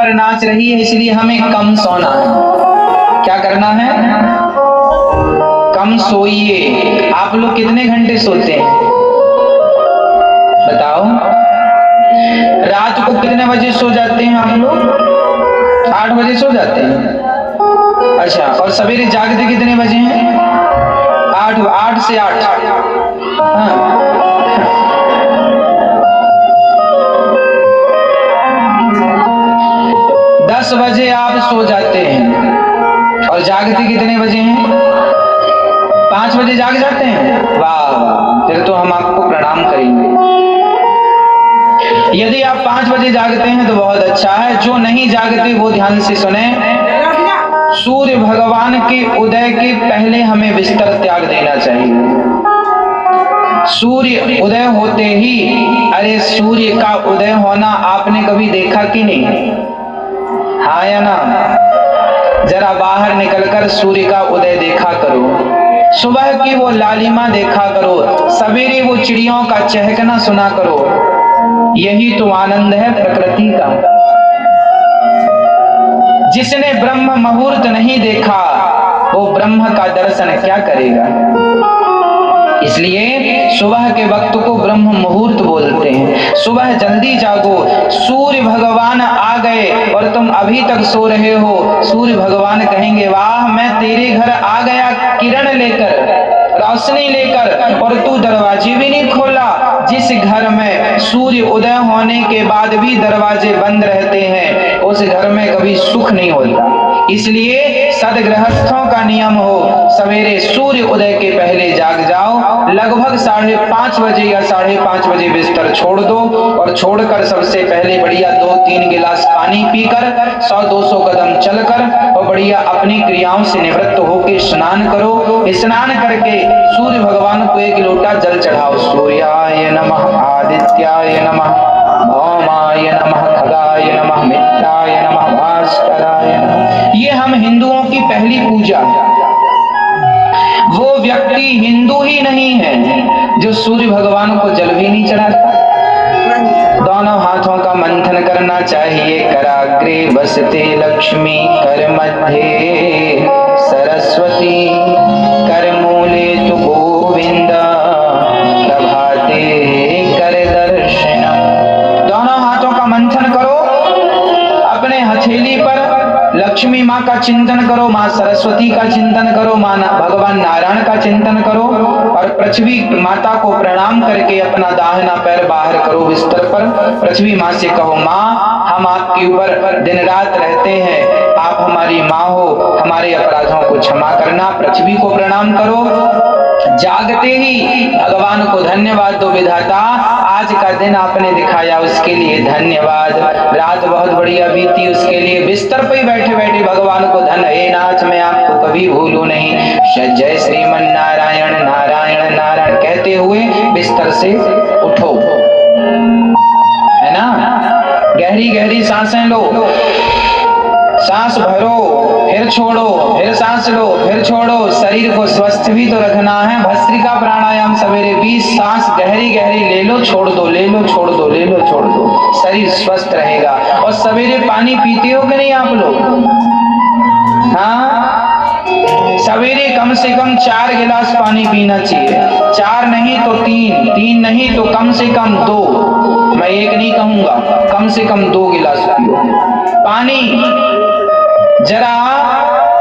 पर नाच रही है, इसलिए हमें कम सोना है। क्या करना है? कम सोइए। आप लोग कितने घंटे सोते हैं बताओ? रात को कितने बजे सो जाते हैं आप लोग? 8 बजे सो जाते हैं। अच्छा, और सवेरे जागते कितने बजे हैं? 8 से 8। हाँ, 10 बजे आप सो जाते हैं और जागते कितने बजे हैं? 5 बजे जाग जाते हैं। वाह वाह, फिर तो हम आपको प्रणाम करेंगे। यदि आप 5 बजे जागते हैं तो बहुत अच्छा है। जो नहीं जागते वो ध्यान से सुने। सूर्य भगवान के उदय के पहले हमें बिस्तर त्याग देना चाहिए। सूर्य उदय होते ही, अरे सूर्य का उदय होना आपने कभी देखा कि नहीं? हाँ या ना? जरा बाहर निकलकर सूर्य का उदय देखा करो। सुबह की वो लालिमा देखा करो। सवेरे वो चिड़ियों का चहकना सुना करो। यही तो आनंद है प्रकृति का। जिसने ब्रह्म मुहूर्त नहीं देखा वो ब्रह्म का दर्शन क्या करेगा? इसलिए सुबह के वक्त को ब्रह्म मुहूर्त बोलते हैं। सुबह जल्दी जागो। सूर्य भगवान आ गए और तुम अभी तक सो रहे हो। सूर्य भगवान कहेंगे, वाह मैं तेरे घर आ गया किरण लेकर, रोशनी लेकर, और तू दरवाजे भी नहीं खोला। जिस घर में सूर्य उदय होने के बाद भी दरवाजे बंद रहते हैं उस घर में कभी सुख नहीं होता। इसलिए सदगृहस्थों का नियम हो, सवेरे सूर्य उदय के पहले जाग जाओ। लगभग 5:30 बजे या 5:30 बजे बिस्तर छोड़ दो और छोड़कर सबसे पहले बढ़िया 2-3 गिलास पानी पीकर 100-200 कदम चलकर और बढ़िया अपनी क्रियाओं से निवृत्त होकर स्नान करो। स्नान करके सूर्य भगवान को 1 लोटा जल चढ़ाओ। सूर्याय नमः, आदित्याय नमः, भौमाय नमः, खगाय नमः, मित्राय नमः, भास्कराय नमः। ये हम हिंदुओं की पहली पूजा है। वो व्यक्ति हिंदू ही नहीं है जो सूर्य भगवान को जल भी नहीं चढ़ाता। दोनों हाथों का मंथन करना चाहिए। कराग्रे बसते लक्ष्मी, कर मध्य सरस्वती, कर मूले तु गोविंद, प्रभाते कर दर्शनम। दोनों हाथों का मंथन करो। अपने हथेली पर लक्ष्मी माँ का चिंतन करो, माँ सरस्वती का चिंतन करो, माँ भगवान नारायण का चिंतन करो और पृथ्वी माता को प्रणाम करके अपना दाहिना पैर बाहर करो बिस्तर पर। पृथ्वी माँ से कहो, माँ हम आपके ऊपर दिन रात रहते हैं, आप हमारी माँ हो, हमारे अपराधों को क्षमा करना। पृथ्वी को प्रणाम करो। जागते ही भगवान को धन्यवाद दो, विधाता आज का दिन आपने दिखाया उसके लिए धन्यवाद। रात बहुत बढ़िया बीती उसके लिए। बिस्तर पे बैठे बैठे भगवान को धन, हे नाथ मैं आपको कभी भूलूं नहीं, जय श्रीमन नारायण नारायण नारायण कहते हुए बिस्तर से उठो, है ना? गहरी गहरी सांसें लो, सांस भरो फिर छोड़ो, फिर सांस लो फिर छोड़ो। शरीर को स्वस्थ भी तो रखना है। भस्त्रिका प्राणायाम सवेरे 20 सांस गहरी गहरी ले लो, छोड़ दो, ले लो, छोड़ दो, ले लो, छोड़ दो। शरीर स्वस्थ रहेगा। और सवेरे पानी पीते हो कि नहीं आप लोग? हाँ, सवेरे कम से कम 4 गिलास पानी पीना चाहिए। 4 नहीं तो 3 नहीं तो कम से कम 2, मैं 1 नहीं कहूंगा, कम से कम 2 गिलास पियो पानी। जरा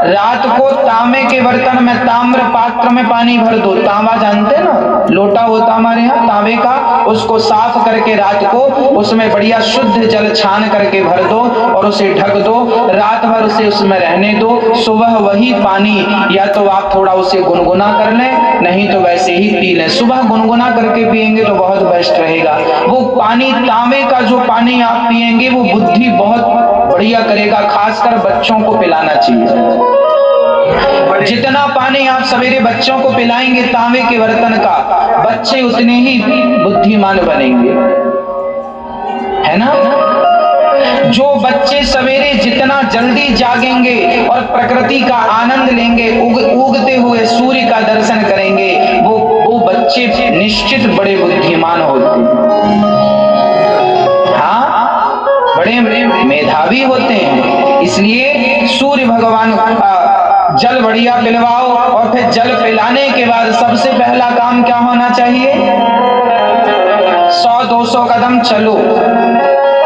रात को तांबे के बर्तन में, ताम्र पात्र में पानी भर दो। तांबा जानते हैं ना, लोटा होता हमारे यहाँ तांबे का, उसको साफ करके रात को उसमें बढ़िया शुद्ध जल छान करके भर दो और उसे ढक दो। रात भर उसे उसमें रहने दो। सुबह वही पानी या तो आप थोड़ा उसे गुनगुना कर लें, नहीं तो वैसे ही पी लें। सुबह गुनगुना करके पिएंगे तो बहुत बेस्ट रहेगा। वो पानी, तांबे का जो पानी आप पिएंगे वो बुद्धि बहुत बढ़िया करेगा। खासकर बच्चों को पिलाना चाहिए। जितना पानी आप सवेरे बच्चों को पिलाएंगे तांबे के बर्तन का, बच्चे उतने ही बुद्धिमान बनेंगे, है ना? जो बच्चे सवेरे जितना जल्दी जागेंगे और प्रकृति का आनंद लेंगे, उगते हुए सूर्य का दर्शन करेंगे, वो बच्चे निश्चित बड़े बुद्धिमान होते हैं। हाँ, बड़े मेधावी होते हैं। इसलिए सूर्य भगवान जल बढ़िया पिलवाओ, और फिर जल पिलाने के बाद सबसे पहला काम क्या होना चाहिए? 100-200 कदम चलो,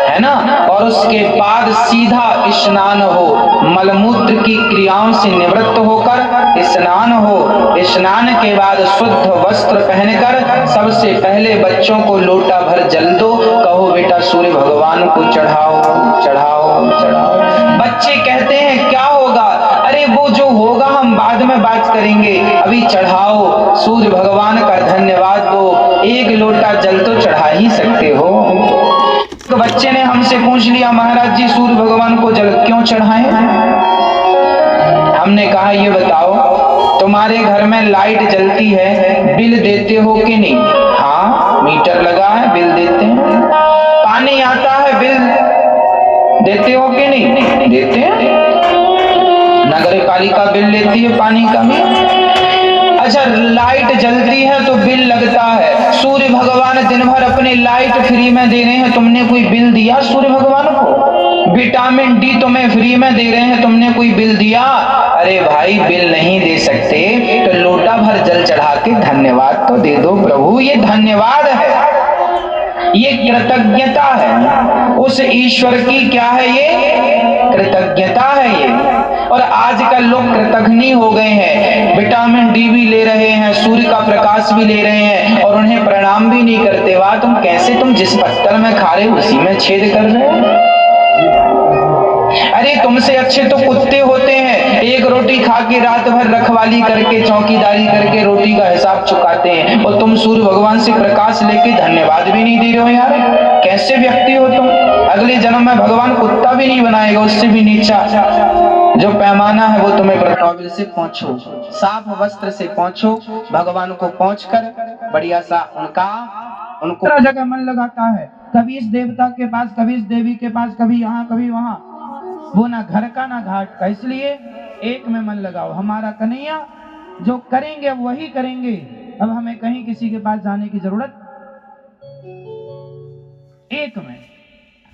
है ना, और उसके बाद सीधा स्नान हो, मलमूत्र की क्रियाओं से निवृत्त होकर स्नान हो। स्नान के बाद शुद्ध वस्त्र पहनकर सबसे पहले बच्चों को लोटा भर जल दो, कहो बेटा सूर्य भगवान को चढ़ाओ चढ़ाओ चढ़ाओ। बच्चे कहते हैं क्या होगा? अरे वो जो होगा हम बाद में बात करेंगे, अभी चढ़ाओ, सूर्य भगवान का धन्यवाद दो, एक लोटा जल तो चढ़ा ही सकते हो। तो बच्चे ने हमसे पूछ लिया, महाराज जी सूर्य भगवान को जल क्यों चढ़ाएं? हमने कहा ये बताओ, तुम्हारे घर में लाइट जलती है, बिल देते हो कि नहीं? हाँ, मीटर लगा है, बिल देते हैं। पानी आता है, बिल देते हो कि नहीं? देते हैं। नगर पालिका बिल लेती है पानी का भी। अच्छा, लाइट जलती है तो बिल लगता है। सूर्य भगवान दिन भर अपनी लाइट फ्री में दे रहे हैं, तुमने कोई बिल दिया सूर्य भगवान को? विटामिन डी तुम्हें फ्री में दे रहे हैं, तुमने कोई बिल दिया? अरे भाई, बिल नहीं दे सकते तो लोटा भर जल चढ़ा के धन्यवाद तो दे दो प्रभु। ये धन्यवाद है, ये कृतज्ञता है उस ईश्वर की। क्या है ये? कृतज्ञता है ये। और आजकल लोग कृतघ्नी हो गए हैं, विटामिन डी भी ले रहे हैं, सूर्य का प्रकाश भी ले रहे हैं, और उन्हें प्रणाम भी नहीं करते। वाह, तुम कैसे, तुम जिस पत्थर में खा रहे उसी में छेद कर रहे हो। अरे तुमसे अच्छे तो कुत्ते होते हैं, एक रोटी खा के रात भर रखवाली करके चौकीदारी करके रोटी का हिसाब चुकाते हैं, और तुम सूर्य भगवान से प्रकाश लेके धन्यवाद भी नहीं दे रहे हो। यार कैसे व्यक्ति हो तुम? अगले जन्म में भगवान कुत्ता भी नहीं बनाएगा, उससे भी नीचा जो पैमाना है वो तुम्हें प्रताविल से पहुंचो, साफ वस्त्र से पहुंचो, भगवान को पहुंचकर बढ़िया सा उनको जगह मन लगाता है, कभी इस देवता के पास, कभी इस देवी के पास, कभी यहाँ कभी वहां, वो ना घर का ना घाट का। इसलिए एक में मन लगाओ। हमारा कन्हैया जो करेंगे वही करेंगे, अब हमें कहीं किसी के पास जाने की जरूरत। एक में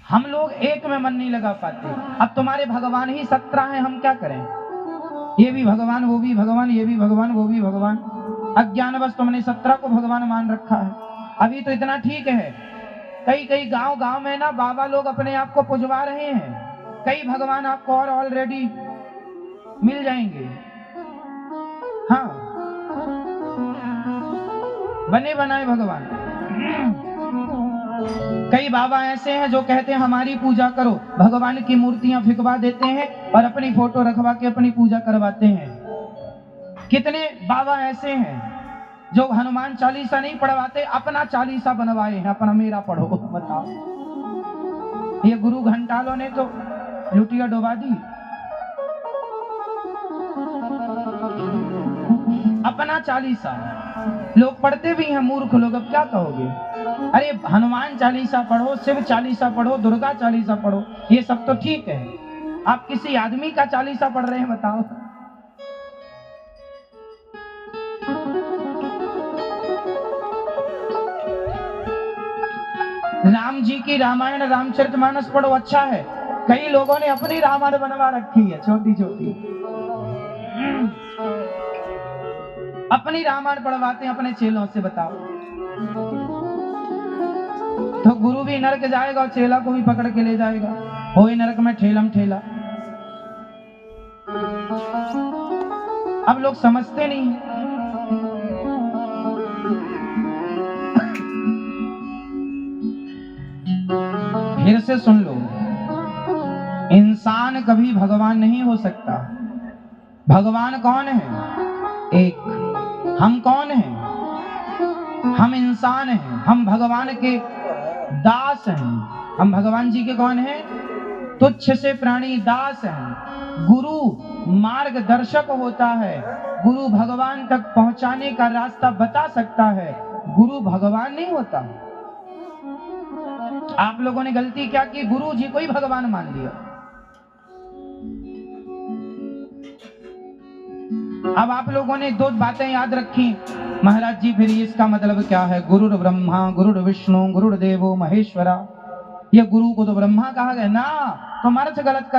हम लोग एक में मन नहीं लगा पाते। अब तुम्हारे भगवान ही 17 हैं, हम क्या करें? ये भी भगवान, वो भी भगवान, ये भी भगवान, वो भी भगवान। अज्ञानवश तुमने 17 को भगवान मान रखा है। अभी तो इतना ठीक है, कई गांव में ना बाबा लोग अपने आप को पुजवा रहे हैं। कई भगवान आपको और ऑलरेडी मिल जाएंगे। हाँ, बने बनाए भगवान। कई बाबा ऐसे हैं जो कहते हैं हमारी पूजा करो, भगवान की मूर्तियां फिकवा देते हैं और अपनी फोटो रखवा के अपनी पूजा करवाते हैं। कितने बाबा ऐसे हैं जो हनुमान चालीसा नहीं पढ़वाते, अपना चालीसा बनवाए हैं, अपना मेरा पढ़ो। बताओ, ये गुरु घंटालों ने तो लुटिया डुबा दी। अपना चालीसा लोग पढ़ते भी हैं, मूर्ख लोग, अब क्या कहोगे? अरे हनुमान चालीसा पढ़ो, शिव चालीसा पढ़ो, दुर्गा चालीसा पढ़ो, ये सब तो ठीक है। आप किसी आदमी का चालीसा पढ़ रहे हैं, बताओ। राम जी की रामायण रामचरितमानस पढ़ो, अच्छा है। कई लोगों ने अपनी रामायण बनवा रखी है, छोटी छोटी अपनी रामायण पढ़वाते हैं अपने चेलों से। बताओ, तो गुरु भी नरक जाएगा और चेला को भी पकड़ के ले जाएगा, होए नरक में ठेलम ठेला। अब लोग समझते नहीं। फिर से सुन लो, इंसान कभी भगवान नहीं हो सकता। भगवान कौन है? एक। हम कौन हैं? हम इंसान हैं। हम भगवान के दास हैं। हम भगवान जी के कौन हैं? तुच्छ से प्राणी दास हैं। गुरु मार्गदर्शक होता है, गुरु भगवान तक पहुंचाने का रास्ता बता सकता है, गुरु भगवान नहीं होता। आप लोगों ने गलती क्या की? गुरु जी को ही भगवान मान लिया। अब आप लोगों ने दो बातें याद रखी, महाराज जी फिर इसका मतलब क्या है? गुरुर् ब्रह्मा गुरुर् विष्णु गुरुर्देवो महेश्वरा। ये गुरु को तो ब्रह्मा कहा गया ना, तुम अर्थ गलत कर